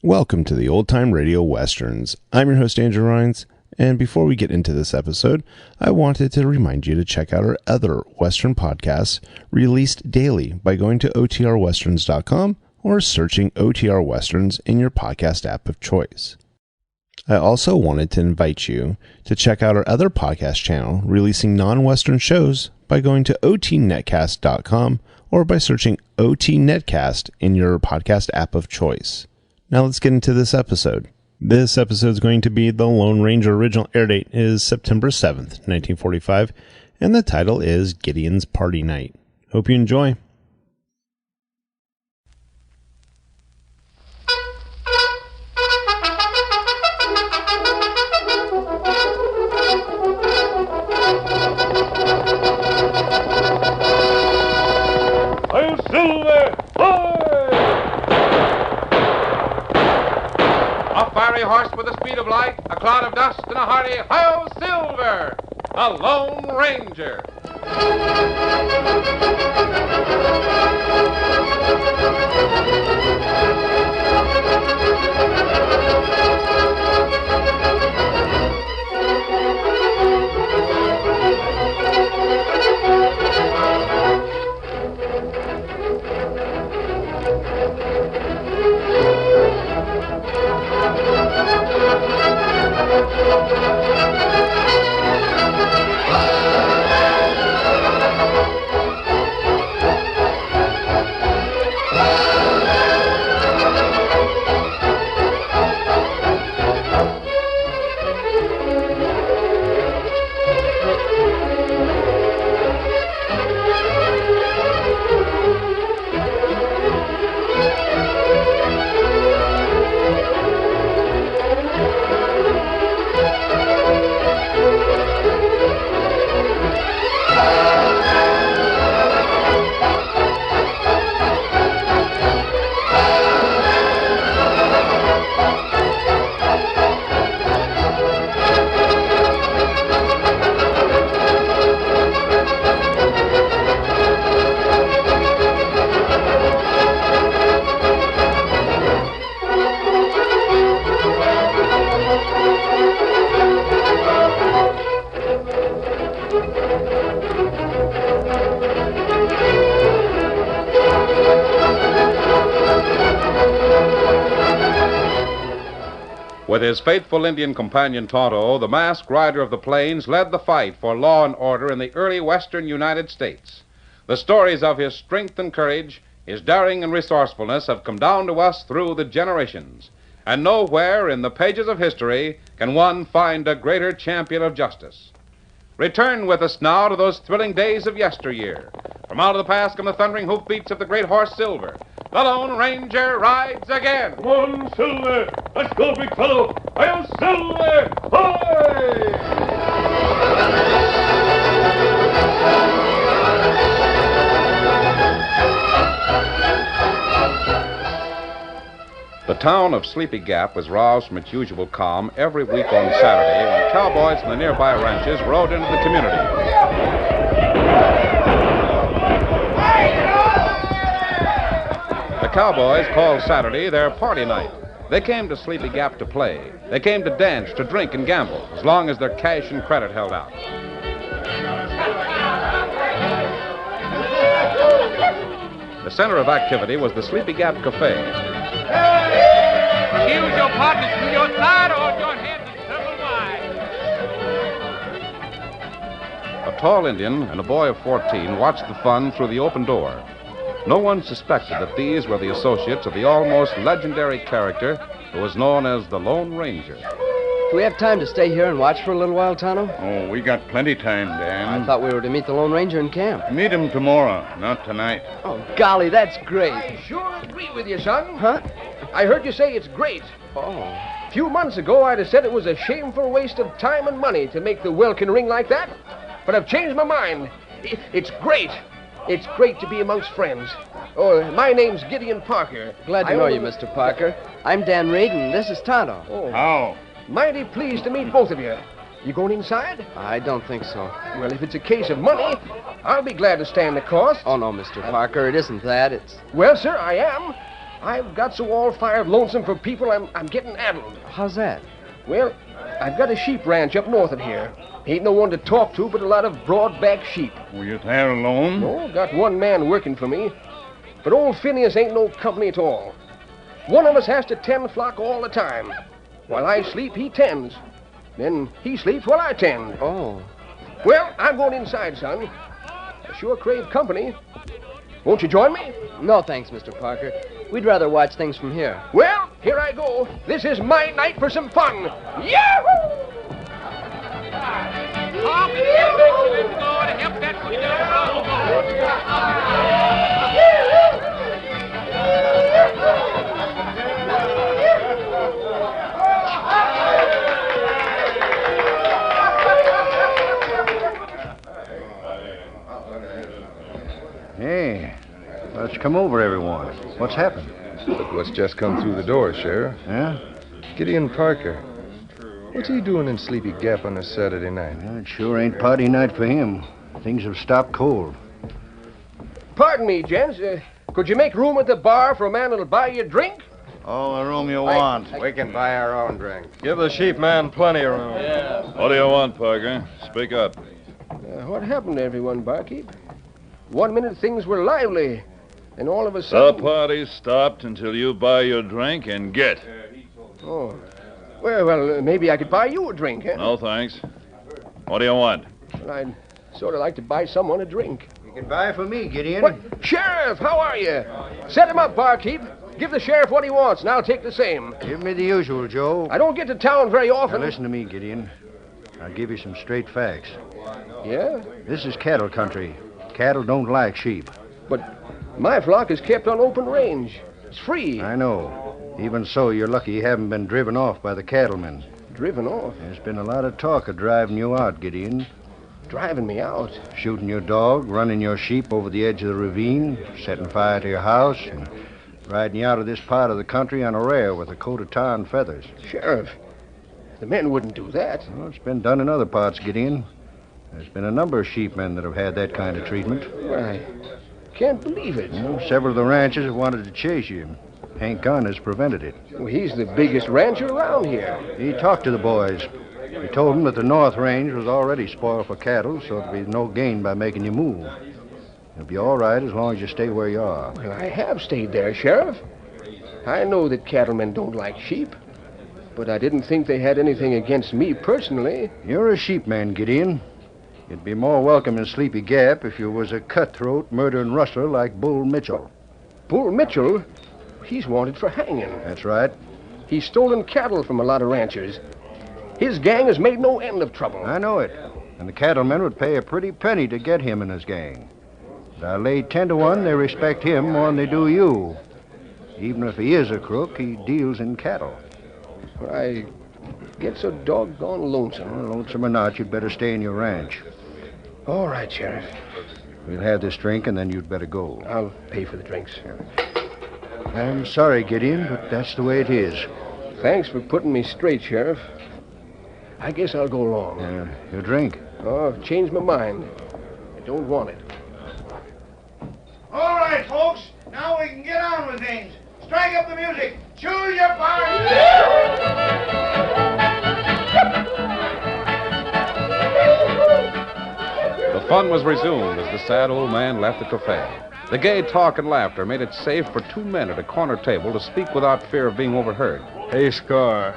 Welcome to the Old Time Radio Westerns. I'm your host, Andrew Rhines, and before we get into this episode, I wanted to remind you to check out our other Western podcasts released daily by going to otrwesterns.com or searching OTR Westerns in your podcast app of choice. I also wanted to invite you to check out our other podcast channel releasing non-Western shows by going to otnetcast.com or by searching OT Netcast in your podcast app of choice. Now let's get into this episode. This episode is going to be The Lone Ranger. Original air date is September 7th, 1945, and the title is Gideon's Party Night. Hope you enjoy. I'll Silver! A fiery horse with the speed of light, a cloud of dust, and a hearty Hi-Yo Silver, a Lone Ranger. With his faithful Indian companion Tonto, the masked rider of the plains led the fight for law and order in the early western United States. The stories of his strength and courage, his daring and resourcefulness have come down to us through the generations. And nowhere in the pages of history can one find a greater champion of justice. Return with us now to those thrilling days of yesteryear. From out of the past come the thundering hoofbeats of the great horse Silver. The Lone Ranger rides again. Come on, Silver. Let's go, big fellow. I'll Silver. Hoy! The town of Sleepy Gap was roused from its usual calm every week on Saturday when cowboys from the nearby ranches rode into the community. The cowboys called Saturday their party night. They came to Sleepy Gap to play. They came to dance, to drink, and gamble, as long as their cash and credit held out. The center of activity was the Sleepy Gap Cafe. Choose your partners to your side or your head is double wide. A tall Indian and a boy of 14 watched the fun through the open door. No one suspected that these were the associates of the almost legendary character who was known as the Lone Ranger. Do we have time to stay here and watch for a little while, Tonto? Oh, we got plenty time, Dan. I thought we were to meet the Lone Ranger in camp. Meet him tomorrow, not tonight. Oh, golly, that's great. I sure agree with you, son. Huh? I heard you say it's great. Oh. A few months ago, I'd have said it was a shameful waste of time and money to make the welkin ring like that. But I've changed my mind. It's great. It's great to be amongst friends. Oh, my name's Gideon Parker. Glad to know you, Mr. Parker. I'm Dan Reagan. This is Tonto. Oh, How? mighty pleased to meet both of you. You going inside? I don't think so. Well, if it's a case of money, I'll be glad to stand the cost. Oh, no, Mr. Parker, it isn't that. It's... Well, sir, I am. I've got so all-fired lonesome for people, I'm getting addled. How's that? Well, I've got a sheep ranch up north of here. Ain't no one to talk to but a lot of broad-back sheep. Were you there alone? No, got one man working for me. But old Phineas ain't no company at all. One of us has to tend flock all the time. While I sleep, he tends. Then he sleeps while I tend. Oh. Well, I'm going inside, son. I sure crave company. Won't you join me? No, thanks, Mr. Parker. We'd rather watch things from here. Well, here I go. This is my night for some fun. Yahoo! Tom, it's let's go to help that put down. Hey, let's come over, everyone. What's happened? Look what's just come through the door, Sheriff. Yeah? Gideon Parker. What's he doing in Sleepy Gap on a Saturday night? Well, it sure ain't party night for him. Things have stopped cold. Pardon me, gents. Could you make room at the bar for a man that'll buy you a drink? All the room you want. We can buy our own drink. Give the sheep man plenty of room. What do you want, Parker? Speak up. What happened to everyone, barkeep? 1 minute things were lively, and all of a The sudden... party stopped until you buy your drink and get. Oh. Well, maybe I could buy you a drink, huh? No, thanks. What do you want? Well, I'd sort of like to buy someone a drink. You can buy for me, Gideon. What? Sheriff, how are you? Set him up, barkeep. Give the sheriff what he wants, and I'll take the same. Give me the usual, Joe. I don't get to town very Now often. listen to me, Gideon. I'll give you some straight facts. Yeah? This is cattle country. Cattle don't like sheep. But my flock is kept on open range. It's free. I know. Even so, you're lucky you haven't been driven off by the cattlemen. Driven off. There's been a lot of talk of driving you out, Gideon. Driving me out. Shooting your dog, running your sheep over the edge of the ravine, setting fire to your house, and riding you out of this part of the country on a rail with a coat of tar and feathers. Sheriff, the men wouldn't do that. Well, it's been done in other parts, Gideon. There's been a number of sheepmen that have had that kind of treatment. I can't believe it. Several of the ranchers have wanted to chase you. Hank Gunn has prevented it. Well, he's the biggest rancher around here. He talked to the boys. He told them that the North Range was already spoiled for cattle, so there'd be no gain by making you move. You'll be all right as long as you stay where you are. Well, I have stayed there, Sheriff. I know that cattlemen don't like sheep, but I didn't think they had anything against me personally. You're a sheepman, Gideon. You'd be more welcome in Sleepy Gap if you was a cutthroat, murdering rustler like Bull Mitchell. Bull Mitchell? He's wanted for hanging. That's right. He's stolen cattle from a lot of ranchers. His gang has made no end of trouble. I know it. And the cattlemen would pay a pretty penny to get him and his gang. But I lay 10 to 1 they respect him more than they do you. Even if he is a crook, he deals in cattle. I get so doggone lonesome. Well, lonesome or not, you'd better stay in your ranch. All right, Sheriff. We'll have this drink, and then you'd better go. I'll pay for the drinks. I'm sorry, Gideon, but that's the way it is. Thanks for putting me straight, Sheriff. I guess I'll go along. Your drink? Oh, I've changed my mind. I don't want it. All right, folks. Now we can get on with things. Strike up the music. Choose your party. The fun was resumed as the sad old man left the cafe. The gay talk and laughter made it safe for two men at a corner table to speak without fear of being overheard. Hey, Scar.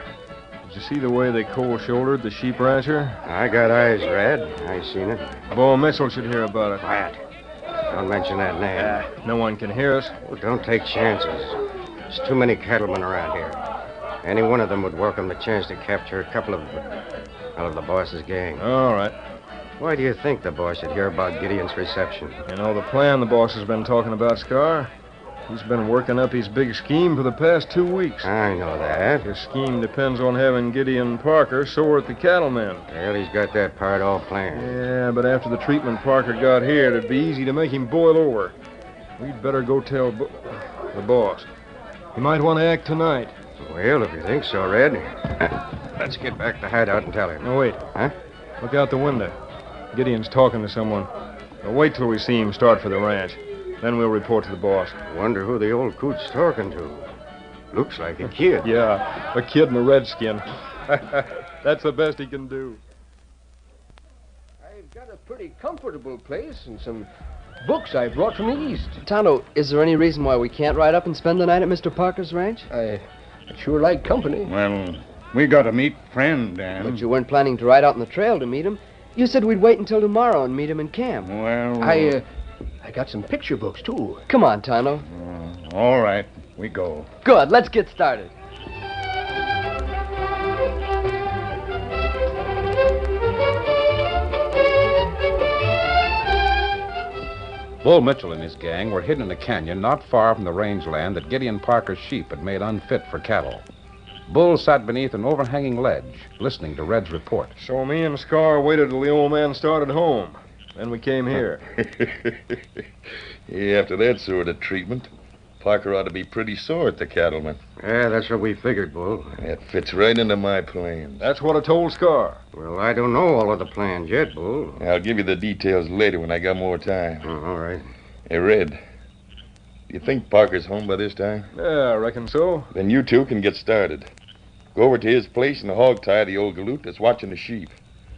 Did you see the way they cold-shouldered the sheep rancher? I got eyes, Red. I seen it. Bull Mitchell should hear about it. Quiet. Don't mention that name. No one can hear us. Well, don't take chances. There's too many cattlemen around here. Any one of them would welcome the chance to capture a couple of the boss's gang. All right. Why do you think the boss should hear about Gideon's reception? You know the plan the boss has been talking about, Scar? He's been working up his big scheme for the past 2 weeks. I know that. His scheme depends on having Gideon Parker sore at the cattlemen. Well, he's got that part all planned. Yeah, but after the treatment Parker got here, it'd be easy to make him boil over. We'd better go tell the boss. He might want to act tonight. Well, if you think so, Red. Let's get back to the hideout and tell him. No, wait. Huh? Look out the window. Gideon's talking to someone. Now, wait till we see him start for the ranch. Then we'll report to the boss. Wonder who the old coot's talking to. Looks like a kid. Yeah, a kid in a redskin. That's the best he can do. I've got a pretty comfortable place and some books I brought from the East. Tonto, is there any reason why we can't ride up and spend the night at Mr. Parker's ranch? I sure like company. Well, we got to meet friend, Dan. But you weren't planning to ride out on the trail to meet him. You said we'd wait until tomorrow and meet him in camp. Well, I got some picture books, too. Come on, Tonto. all right, we go. Good, let's get started. Bull Mitchell and his gang were hidden in a canyon not far from the rangeland that Gideon Parker's sheep had made unfit for cattle. Bull sat beneath an overhanging ledge, listening to Red's report. So me and Scar waited till the old man started home. Then we came here. Yeah, after that sort of treatment, Parker ought to be pretty sore at the cattleman. Yeah, that's what we figured, Bull. That fits right into my plans. That's what I told Scar. Well, I don't know all of the plans yet, Bull. I'll give you the details later when I got more time. Oh, all right. Hey, Red, do you think Parker's home by this time? Yeah, I reckon so. Then you two can get started. Go over to his place and hog-tie the old galoot that's watching the sheep.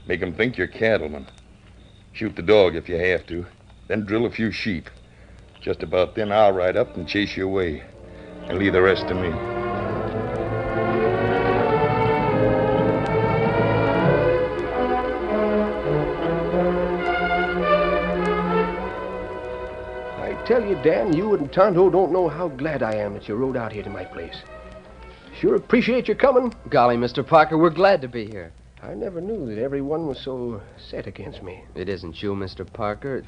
Make him think you're cattlemen. Shoot the dog if you have to. Then drill a few sheep. Just about then I'll ride up and chase you away. And leave the rest to me. I tell you, Dan, you and Tonto don't know how glad I am that you rode out here to my place. Sure appreciate you coming. Golly, Mr. Parker, we're glad to be here. I never knew that everyone was so set against me. It isn't you, Mr. Parker.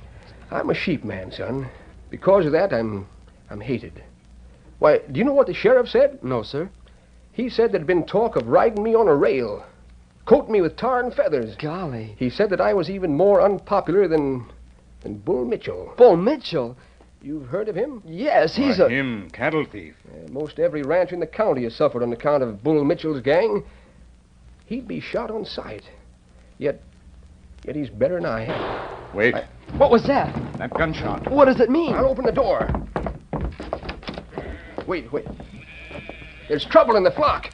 I'm a sheep man, son. Because of that, I'm hated. Why, do you know what the sheriff said? No, sir. He said there'd been talk of riding me on a rail, coating me with tar and feathers. Golly. He said that I was even more unpopular than Bull Mitchell. Bull Mitchell? You've heard of him? Yes, he's him, cattle thief. Most every rancher in the county has suffered on account of Bull Mitchell's gang. He'd be shot on sight. Yet he's better than I am. Wait. What was that? That gunshot. What does it mean? I'll open the door. Wait. There's trouble in the flock.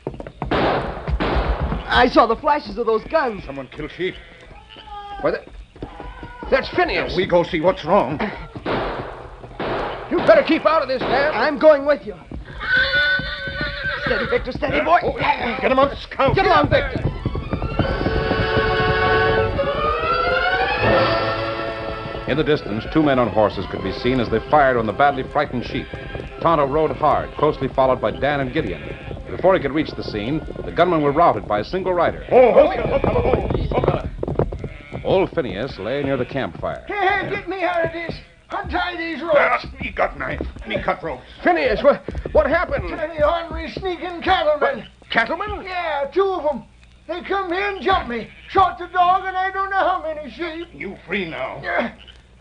I saw the flashes of those guns. Someone killed sheep. Why, that's Phineas. We go see what's wrong. You better keep out of this, Dan. I'm going with you. Steady, Victor, steady, boy. Get him on the scout. Get along, Victor. In the distance, two men on horses could be seen as they fired on the badly frightened sheep. Tonto rode hard, closely followed by Dan and Gideon. Before he could reach the scene, the gunmen were routed by a single rider. Old Phineas lay near the campfire. Hey, get me out of this. Untie these ropes. He got knife. He cut ropes. Phineas, what happened? The ornery sneaking cattlemen. Cattlemen? Yeah, two of them. They come here and jumped me. Shot the dog, and I don't know how many sheep. You free now.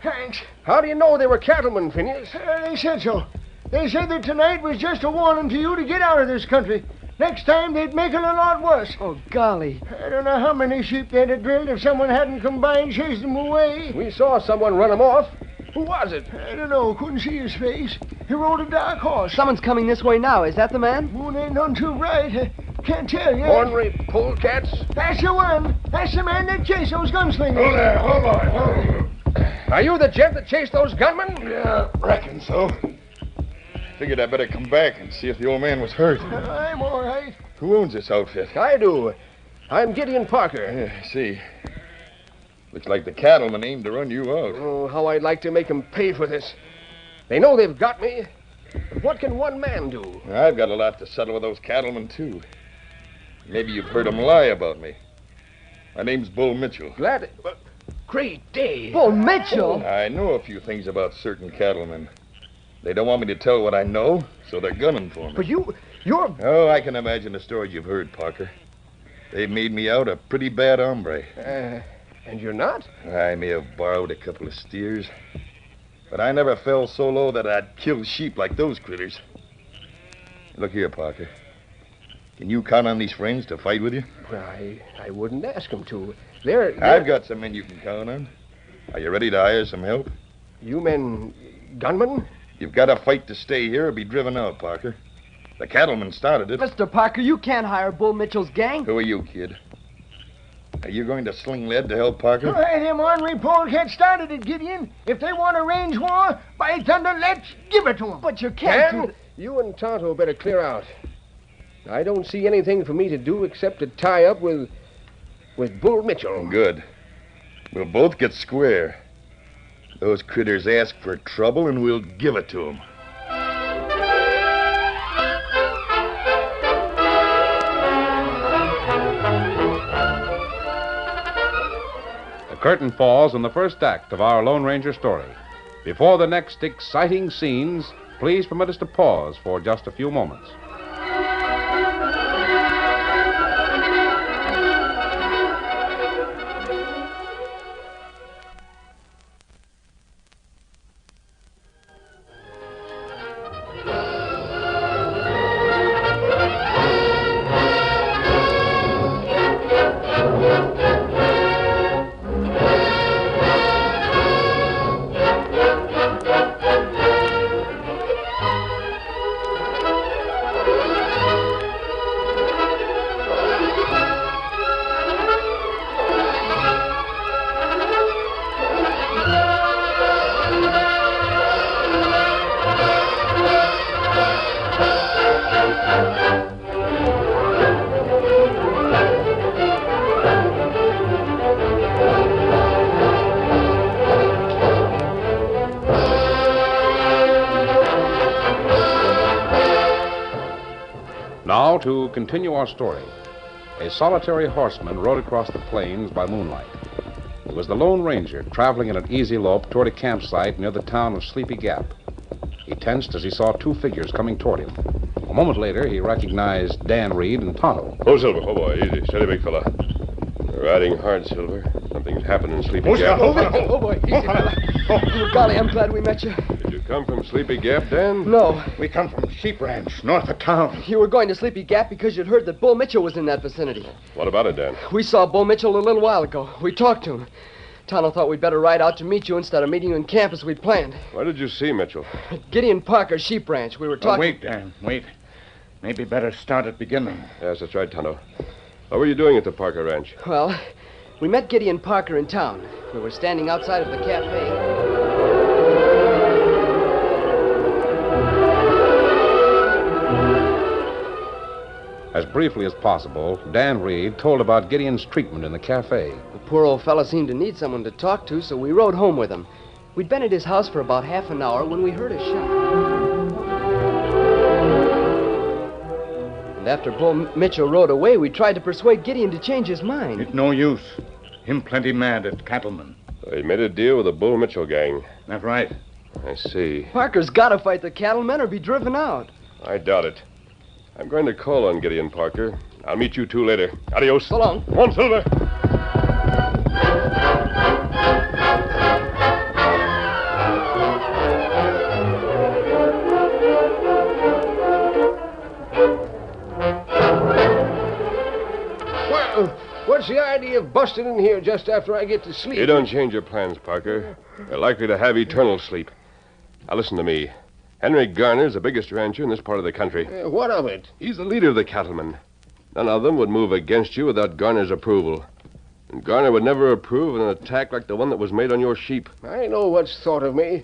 Thanks. How do you know they were cattlemen, Phineas? They said so. They said that tonight was just a warning to you to get out of this country. Next time, they'd make it a lot worse. Oh, golly. I don't know how many sheep they'd have drilled if someone hadn't come by and chased them away. We saw someone run them off. Who was it? I don't know. Couldn't see his face. He rode a dark horse. Someone's coming this way now. Is that the man? Moon ain't none too bright. Can't tell you. Ornery polecats? That's the one. That's the man that chased those gunslingers. Hold there. Hold on. Are you the gent that chased those gunmen? Yeah, reckon so. Figured I'd better come back and see if the old man was hurt. I'm all right. Who owns this outfit? I do. I'm Gideon Parker. Yeah, I see. Looks like the cattlemen aimed to run you out. Oh, how I'd like to make them pay for this. They know they've got me. But what can one man do? I've got a lot to settle with those cattlemen, too. Maybe you've heard them lie about me. My name's Bull Mitchell. Glad. Great day. Bull Mitchell? I know a few things about certain cattlemen. They don't want me to tell what I know, so they're gunning for me. But you're... Oh, I can imagine the stories you've heard, Parker. They've made me out a pretty bad hombre. And you're not? I may have borrowed a couple of steers, but I never fell so low that I'd kill sheep like those critters. Look here, Parker. Can you count on these friends to fight with you? Well, I wouldn't ask them to. I've got some men you can count on. Are you ready to hire some help? You men gunman? You've got to fight to stay here or be driven out, Parker. The cattleman started it. Mr. Parker, you can't hire Bull Mitchell's gang. Who are you, kid? Are you going to sling lead to help Parker? Hey, them ornery polecats started it, Gideon. If they want a range war, by thunder, let's give it to them. But you can't do Dan, that. you and Tonto better clear out. I don't see anything for me to do except to tie up with Bull Mitchell. Good. We'll both get square. Those critters ask for trouble, and we'll give it to them. The curtain falls on the first act of our Lone Ranger story. Before the next exciting scenes, please permit us to pause for just a few moments. Now, to continue our story. A solitary horseman rode across the plains by moonlight. It was the Lone Ranger, traveling at an easy lope toward a campsite near the town of Sleepy Gap. He tensed as he saw two figures coming toward him. A moment later, he recognized Dan Reed and Tonto. Oh, Silver. Oh, boy. Easy. Steady, big fella. You're riding hard, Silver. Something's happened in Sleepy Gap. Oh, boy, easy, fella. Oh, golly, I'm glad we met you. Did you come from Sleepy Gap, Dan? No. We come from Sheep Ranch, north of town. You were going to Sleepy Gap because you'd heard that Bull Mitchell was in that vicinity. What about it, Dan? We saw Bull Mitchell a little while ago. We talked to him. Tonto thought we'd better ride out to meet you instead of meeting you in camp as we'd planned. Where did you see Mitchell? At Gideon Parker's sheep ranch. We were talking... Wait, Dan, wait. Maybe better start at beginning. Yes, that's right, Tonto. What were you doing at the Parker Ranch? Well, we met Gideon Parker in town. We were standing outside of the cafe. As briefly as possible, Dan Reed told about Gideon's treatment in the cafe. The poor old fella seemed to need someone to talk to, so we rode home with him. We'd been at his house for about half an hour when we heard a shot. And after Bull Mitchell rode away, we tried to persuade Gideon to change his mind. It's no use. Him plenty mad at cattlemen. So he made a deal with the Bull Mitchell gang. That's right. I see. Parker's got to fight the cattlemen or be driven out. I doubt it. I'm going to call on Gideon Parker. I'll meet you two later. Adios. So long. Come on, Silver. Well, what's the idea of busting in here just after I get to sleep? You don't change your plans, Parker. You're likely to have eternal sleep. Now, listen to me. Henry Garner's the biggest rancher in this part of the country. What of it? He's the leader of the cattlemen. None of them would move against you without Garner's approval. And Garner would never approve of an attack like the one that was made on your sheep. I know what's thought of me.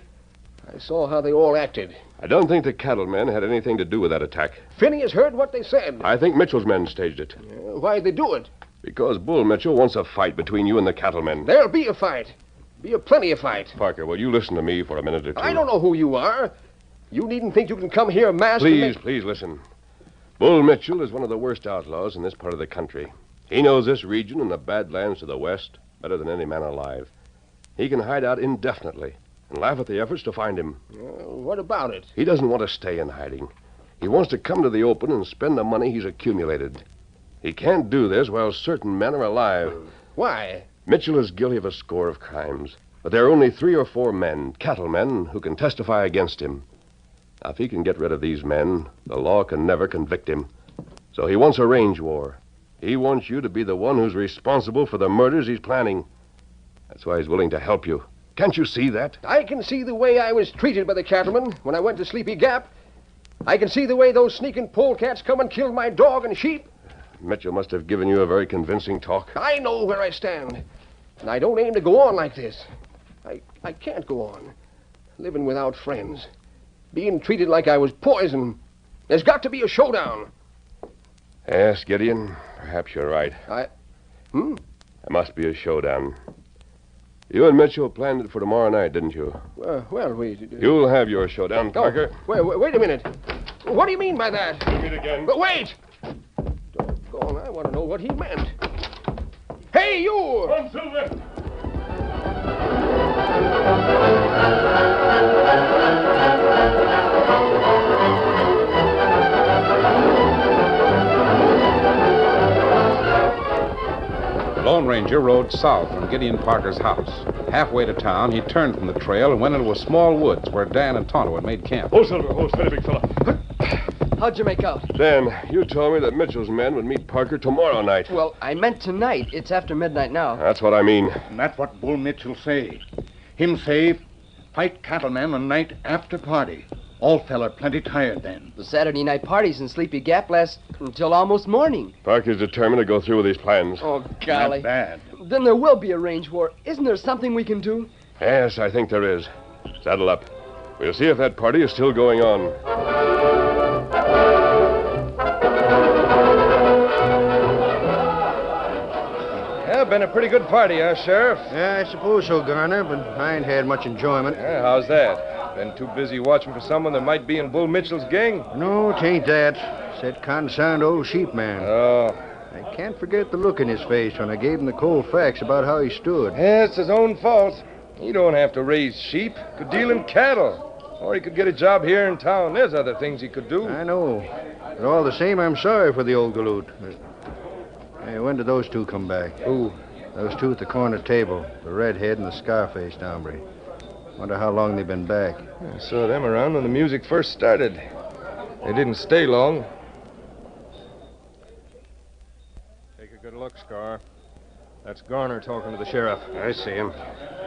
I saw how they all acted. I don't think the cattlemen had anything to do with that attack. Phineas heard what they said. I think Mitchell's men staged it. Why'd they do it? Because Bull Mitchell wants a fight between you and the cattlemen. There'll be a fight. Be a plenty of fight. Parker, will you listen to me for a minute or two? I don't know who you are. You needn't think you can come here masked. Please listen. Bull Mitchell is one of the worst outlaws in this part of the country. He knows this region and the Badlands to the west better than any man alive. He can hide out indefinitely and laugh at the efforts to find him. What about it? He doesn't want to stay in hiding. He wants to come to the open and spend the money he's accumulated. He can't do this while certain men are alive. Why? Mitchell is guilty of a score of crimes, but there are only 3 or 4 men, cattlemen, who can testify against him. Now, if he can get rid of these men, the law can never convict him. So he wants a range war. He wants you to be the one who's responsible for the murders he's planning. That's why he's willing to help you, Can't you see that? I can see the way I was treated by the cattlemen when I went to Sleepy Gap. I can see the way those sneaking polecats come and killed my dog and sheep. Mitchell must have given you a very convincing talk. I know where I stand. And I don't aim to go on like this. I can't go on. Living without friends. Being treated like I was poison. There's got to be a showdown. Yes, Gideon, perhaps you're right. Hmm? There must be a showdown. You and Mitchell planned it for tomorrow night, didn't you? Well, You'll have your showdown, Parker. Wait a minute. What do you mean by that? We'll meet again. But wait! Doggone, I want to know what he meant. Hey, you! Come, Silver! The Lone Ranger rode south from Gideon Parker's house. Halfway to town, he turned from the trail and went into a small woods where Dan and Tonto had made camp. Oh, Silver, oh, steady, big fella. How'd you make out? Dan, you told me that Mitchell's men would meet Parker tomorrow night. Well, I meant tonight. It's after midnight now. That's what I mean. And that's what Bull Mitchell say. Him say, fight cattlemen on night after party. All feller plenty tired then. The Saturday night parties in Sleepy Gap last until almost morning. Parker's determined to go through with his plans. Oh, golly. Not bad. Then there will be a range war. Isn't there something we can do? Yes, I think there is. Saddle up. We'll see if that party is still going on. Yeah, been a pretty good party, huh, Sheriff? Yeah, I suppose so, Garner, but I ain't had much enjoyment. Yeah, how's that? Been too busy watching for someone that might be in Bull Mitchell's gang? No, 'tain't that. It's that concerned old sheep man. Oh. I can't forget the look in his face when I gave him the cold facts about how he stood. Yeah, it's his own fault. He don't have to raise sheep. Could deal in cattle. Or he could get a job here in town. There's other things he could do. I know. But all the same, I'm sorry for the old galoot. Hey, when did those two come back? Who? Those two at the corner table. The redhead and the scar-faced hombre. Wonder how long they've been back. I saw them around when the music first started. They didn't stay long. Take a good look, Scar. That's Garner talking to the sheriff. I see him.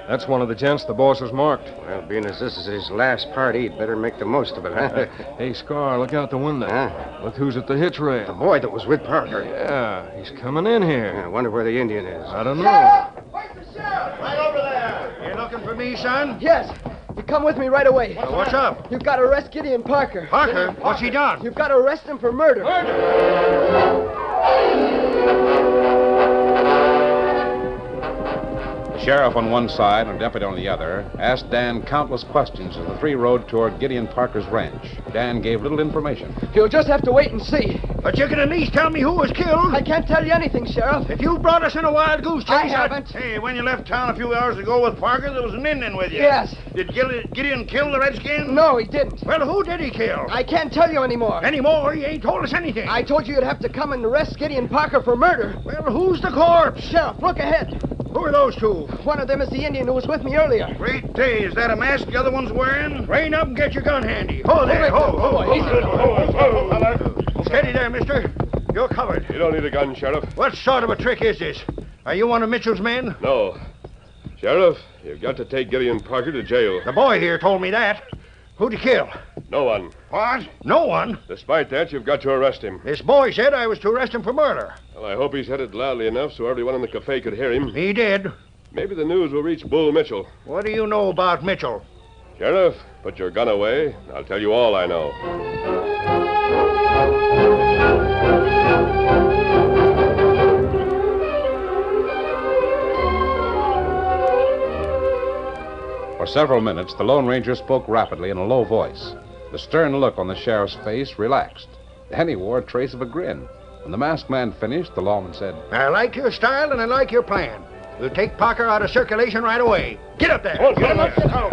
That's one of the gents the boss has marked. Well, being as this is his last party, he'd better make the most of it, huh? Hey, Scar, look out the window. Huh? Look who's at the hitch rail. The boy that was with Parker. Yeah, he's coming in here. I wonder where the Indian is. I don't know. Right over there. You looking for me, son? Yes. You come with me right away. What's up? You've got to arrest Gideon Parker. Parker? What's he done? You've got to arrest him for murder. The sheriff on one side and a deputy on the other asked Dan countless questions as the three rode toward Gideon Parker's ranch. Dan gave little information. You'll just have to wait and see. But you can at least tell me who was killed. I can't tell you anything, Sheriff. If you brought us in a wild goose chase, I haven't. Hey, when you left town a few hours ago with Parker, there was an Indian with you. Yes. Did Gideon kill the redskin? No, he didn't. Well, who did he kill? I can't tell you anymore. Anymore? He ain't told us anything. I told you you'd have to come and arrest Gideon Parker for murder. Well, who's the corpse? Sheriff, look ahead. Who are those two? One of them is the Indian who was with me earlier. Great day. Is that a mask the other one's wearing? Rein up and get your gun handy. Ho there, ho. Steady there, mister. You're covered. You don't need a gun, Sheriff. What sort of a trick is this? Are you one of Mitchell's men? No. Sheriff, you've got to take Gideon Parker to jail. The boy here told me that. Who'd he kill? No one. What? No one? Despite that, you've got to arrest him. This boy said I was to arrest him for murder. Well, I hope he said it loudly enough so everyone in the cafe could hear him. He did. Maybe the news will reach Bull Mitchell. What do you know about Mitchell? Sheriff, put your gun away. I'll tell you all I know. For several minutes, the Lone Ranger spoke rapidly in a low voice. The stern look on the sheriff's face relaxed. Then he wore a trace of a grin. When the masked man finished, the lawman said, I like your style and I like your plan. We'll take Parker out of circulation right away. Get up there. Get him up. Get out.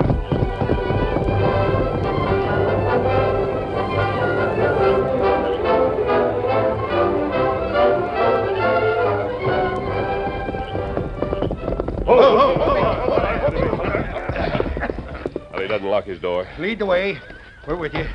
Well, he doesn't lock his door. Lead the way. We're with you.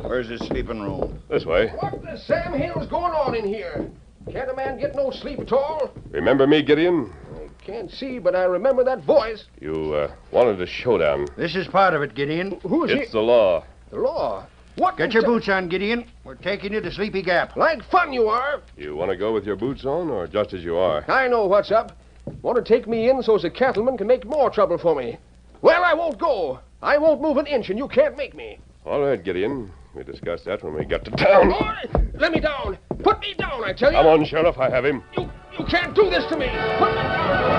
Where's his sleeping room? This way. What the Sam Hill's going on in here? Can't a man get no sleep at all? Remember me, Gideon? I Can't see, but I remember that voice. You wanted a showdown. This is part of it, Gideon. Who is It's the law. The law. What? Get your boots on, Gideon. We're taking you to Sleepy Gap. Like fun you are. You want to go with your boots on or just as you are? I know what's up. Want to take me in so as the cattleman can make more trouble for me. Well, I won't go. I won't move an inch, and you can't make me. All right, Gideon. We'll discuss that when we get to town. Boy, let me down. Put me down, I tell you. Come on, Sheriff. I have him. You can't do this to me. Put me down.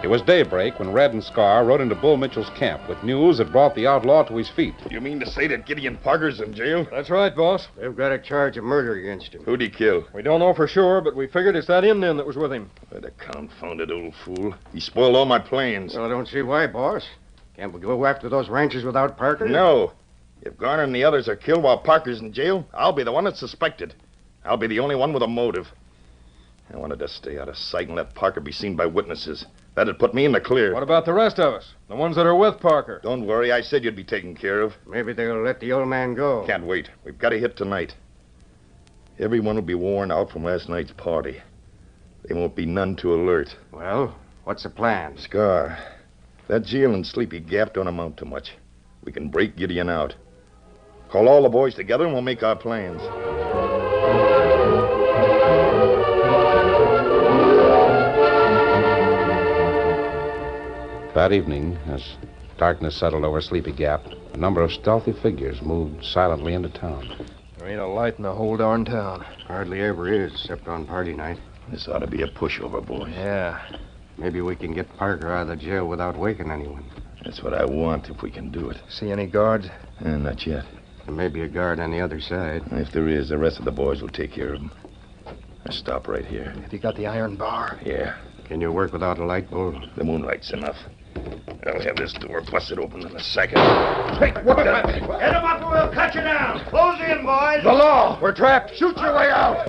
It was daybreak when Red and Scar rode into Bull Mitchell's camp with news that brought the outlaw to his feet. You mean to say that Gideon Parker's in jail? That's right, boss. They've got a charge of murder against him. Who'd he kill? We don't know for sure, but we figured it's that Indian that was with him. That confounded old fool. He spoiled all my plans. Well, I don't see why, boss. Can't we go after those ranchers without Parker? No. If Garner and the others are killed while Parker's in jail, I'll be the one that's suspected. I'll be the only one with a motive. I wanted to stay out of sight and let Parker be seen by witnesses. That'd put me in the clear. What about the rest of us? The ones that are with Parker? Don't worry, I said you'd be taken care of. Maybe they'll let the old man go. Can't wait. We've got to hit tonight. Everyone will be worn out from last night's party. They won't be none too alert. Well, what's the plan? Scar, that jail and Sleepy Gap don't amount to much. We can break Gideon out. Call all the boys together and we'll make our plans. That evening, as darkness settled over Sleepy Gap, a number of stealthy figures moved silently into town. There ain't a light in the whole darn town. Hardly ever is, except on party night. This ought to be a pushover, boys. Yeah. Maybe we can get Parker out of the jail without waking anyone. That's what I want, if we can do it. See any guards? Not yet. There may be a guard on the other side. If there is, the rest of the boys will take care of him. Now stop right here. Have you got the iron bar? Yeah. Can you work without a light, Bull? The moonlight's enough. I'll have this door busted open in a second. Hey, what the... Get him up or we'll cut you down. Close in, boys. The law! We're trapped. Shoot your way out.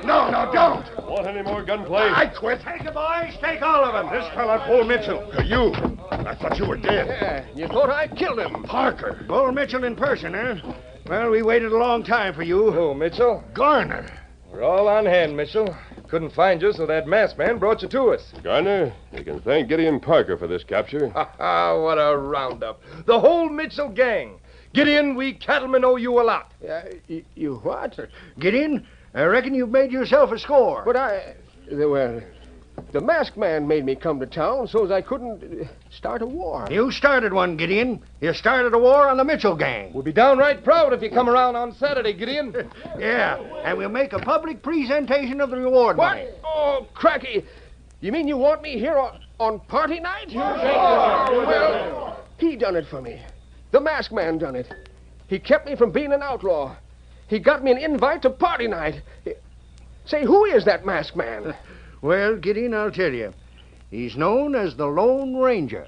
No, don't. Want any more gunplay? I quit. Take it, boys. Take all of them. This fella, Bull Mitchell. You. I thought you were dead. Yeah, you thought I killed him. Parker. Bull Mitchell in person, huh? Well, we waited a long time for you. Oh, Mitchell? Garner. We're all on hand, Mitchell. Couldn't find you, so that masked man brought you to us. Garner, you can thank Gideon Parker for this capture. Ha ha, what a roundup. The whole Mitchell gang. Gideon, we cattlemen owe you a lot. You what? Gideon, I reckon you've made yourself a score. But well, the masked man made me come to town so as I couldn't start a war. You started one, Gideon. You started a war on the Mitchell gang. We'll be downright proud if you come around on Saturday, Gideon. Yeah, and we'll make a public presentation of the reward What? money. Oh, cracky. You mean you want me here on party night? Well, he done it for me. The masked man done it. He kept me from being an outlaw. He got me an invite to party night. Say, who is that masked man? Well, Gideon, I'll tell you. He's known as the Lone Ranger.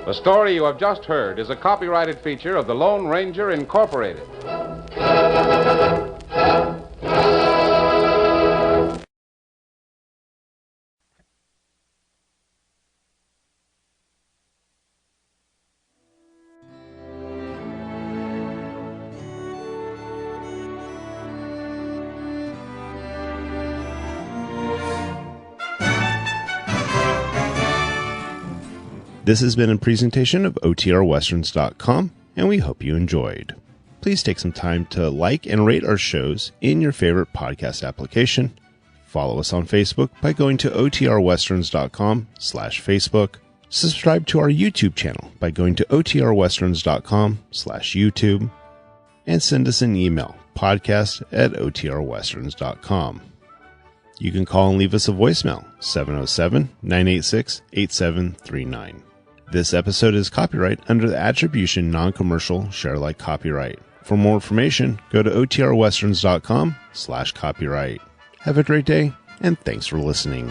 The story you have just heard is a copyrighted feature of the Lone Ranger Incorporated. This has been a presentation of OTRWesterns.com, and we hope you enjoyed. Please take some time to like and rate our shows in your favorite podcast application. Follow us on Facebook by going to OTRWesterns.com/Facebook. Subscribe to our YouTube channel by going to OTRWesterns.com/YouTube. And send us an email, podcast@OTRWesterns.com. You can call and leave us a voicemail, 707-986-8739. This episode is copyright under the Attribution Non-Commercial Share-alike copyright. For more information, go to OTRWesterns.com/copyright. Have a great day, and thanks for listening.